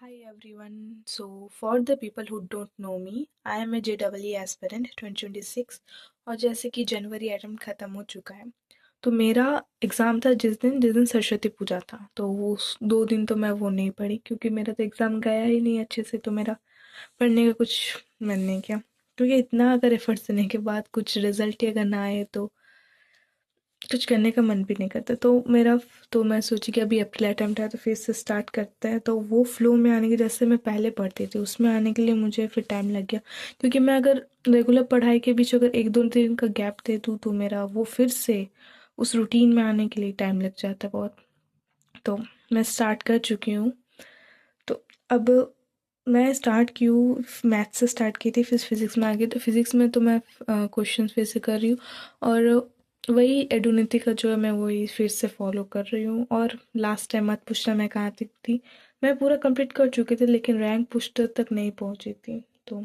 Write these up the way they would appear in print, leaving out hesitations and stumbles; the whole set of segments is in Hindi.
Hi everyone. So, for the people who don't know me, I am a JEE aspirant 2026 और जैसे कि जनवरी एटम्प्ट ख़त्म हो चुका है तो मेरा एग्ज़ाम था जिस दिन सरस्वती पूजा था तो वो 2 दिन तो मैं वो नहीं पढ़ी क्योंकि मेरा तो एग्ज़ाम गया ही नहीं अच्छे से तो मेरा पढ़ने का कुछ मन नहीं किया क्योंकि इतना अगर एफर्ट्स देने के बाद कुछ रिजल्ट ही अगर ना आए तो कुछ करने का मन भी नहीं करता तो मैं सोची कि अभी अप्रैल अटेम्प्ट है तो फिर से स्टार्ट करते हैं तो वो फ्लो में आने की जैसे मैं पहले पढ़ती थी उसमें आने के लिए मुझे फिर टाइम लग गया क्योंकि मैं अगर रेगुलर पढ़ाई के बीच अगर 1-2 दिन का गैप दे दूँ तो मेरा वो फिर से उस रूटीन में आने के लिए टाइम लग जाता है बहुत। तो मैं स्टार्ट कर चुकी हूँ। तो अब मैं स्टार्ट की हूँ मैथ्स से स्टार्ट की थी फिर फिज़िक्स में आ गई तो फिज़िक्स में तो मैं क्वेश्चंस फिर से कर रही हूँ और वही एडुनिटी का जो है मैं वही फिर से फॉलो कर रही हूँ। और लास्ट टाइम मत पूछना मैं कहाँ तक थी, मैं पूरा कंप्लीट कर चुकी थी लेकिन रैंक पुस्टर तक नहीं पहुँची थी। तो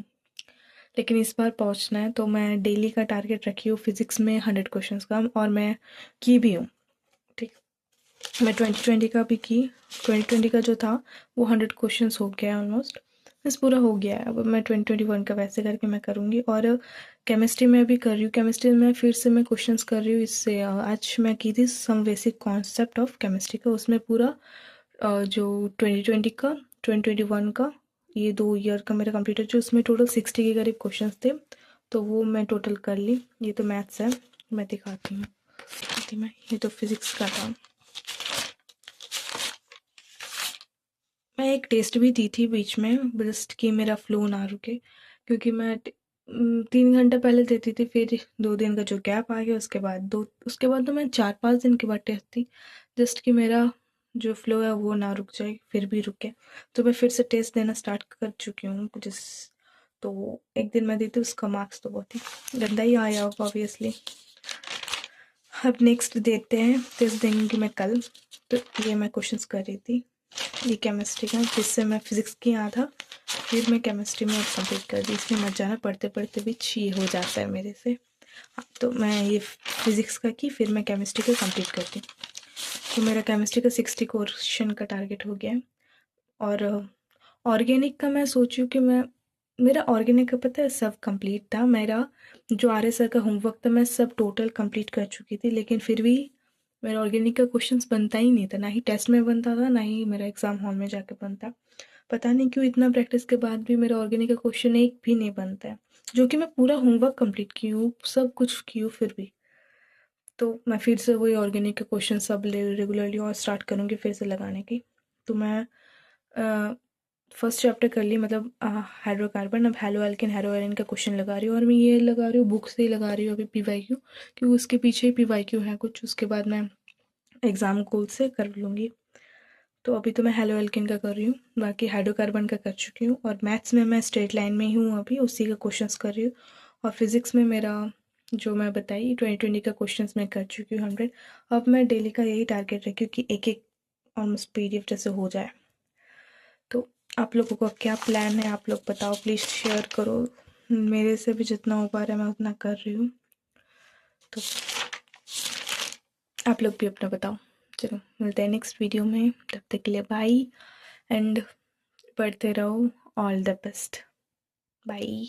लेकिन इस बार पहुँचना है तो मैं डेली का टारगेट रखी हूँ फिज़िक्स में 100 क्वेश्चंस का और मैं की भी हूँ। ठीक, मैं 2020 का भी की। 2020 का जो था वो 100 क्वेश्चंस हो गया ऑलमोस्ट, बस पूरा हो गया है। अब मैं 2021 का वैसे करके मैं करूँगी। और केमिस्ट्री में भी कर रही हूँ, केमिस्ट्री में फिर से मैं क्वेश्चंस कर रही हूँ। इससे आज मैं की थी some basic concept of chemistry का, उसमें पूरा जो 2020 का 2021 का ये 2 ईयर का मेरा कंप्लीट है जो उसमें टोटल 60 के करीब क्वेश्चंस थे तो वो मैं टोटल कर ली। ये तो मैथ्स है, मैं दिखाती हूँ। मैं ये तो फिज़िक्स का था। मैं एक टेस्ट भी दी थी बीच में जस्ट कि मेरा फ्लो ना रुके क्योंकि मैं 3 घंटे पहले देती थी फिर 2 दिन का जो गैप आ गया उसके बाद तो मैं 4-5 दिन के बाद टेस्ट दी जस्ट कि मेरा जो फ्लो है वो ना रुक जाए फिर भी रुके। तो मैं फिर से टेस्ट देना स्टार्ट कर चुकी हूँ तो एक दिन मैं दी थी उसका मार्क्स तो बहुत ही गंदा ही आया होगा ऑब्वियसली। अब नेक्स्ट देते हैं, टेस्ट देंगी मैं कल। तो ये मैं क्वेश्चंस कर रही थी, ये केमिस्ट्री का जिससे मैं फिज़िक्स की आधा फिर मैं केमिस्ट्री में अब कंप्लीट कर दी। इसमें मत जाना, पढ़ते पढ़ते भी ये हो जाता है मेरे से। हाँ, तो मैं ये फिज़िक्स का की फिर मैं केमिस्ट्री का कंप्लीट करती हूँ। तो मेरा केमिस्ट्री का 60 क्वेश्चन का टारगेट हो गया है। और ऑर्गेनिक का मैं सोची हूँ कि मेरा ऑर्गेनिक का पता है सब कंप्लीट था। मेरा जो आर्य सर का होमवर्क था मैं सब टोटल कंप्लीट कर चुकी थी लेकिन फिर भी मेरा ऑर्गेनिक का क्वेश्चंस बनता ही नहीं था, ना ही टेस्ट में बनता था ना ही मेरा एग्ज़ाम हॉल में जाके बनता। पता नहीं क्यों इतना प्रैक्टिस के बाद भी मेरा ऑर्गेनिक का क्वेश्चन एक भी नहीं बनता है, जो कि मैं पूरा होमवर्क कंप्लीट की हूँ, सब कुछ की हूँ फिर भी। तो मैं फिर से वही ऑर्गेनिक के क्वेश्चन सब रेगुलरली और स्टार्ट करूँगी फिर से लगाने की। तो मैं फर्स्ट चैप्टर कर ली मतलब हाइड्रोकार्बन, अब हेलो एल्केन हेलो एरिन का क्वेश्चन लगा रही हूँ और मैं ये लगा रही हूँ बुक से ही लगा रही हूँ अभी पीवाईक्यू, क्योंकि उसके पीछे ही पीवाईक्यू है कुछ, उसके बाद मैं एग्ज़ाम गोल से कर लूँगी। तो अभी तो मैं हेलो एल्केन का कर रही हूँ, बाकी हाइड्रोकार्बन का कर चुकी हूँ। और मैथ्स में मैं स्ट्रेट लाइन में ही हूँ अभी, उसी का क्वेश्चंस कर रही हूँ। और फिज़िक्स में मेरा जो मैं बताई 2020 का क्वेश्चंस मैं कर चुकी हूँ 100। अब मैं डेली का यही टारगेट रखी हूँ कि एक एक ऑलमोस्ट पीडीएफ जैसे हो जाए। तो आप लोगों का क्या प्लान है आप लोग बताओ, प्लीज़ शेयर करो। मेरे से भी जितना हो पा रहा है मैं उतना कर रही हूँ, तो आप लोग भी अपना बताओ। चलो मिलते हैं नेक्स्ट वीडियो में, तब तक के लिए बाय एंड पढ़ते रहो। All the best, bye.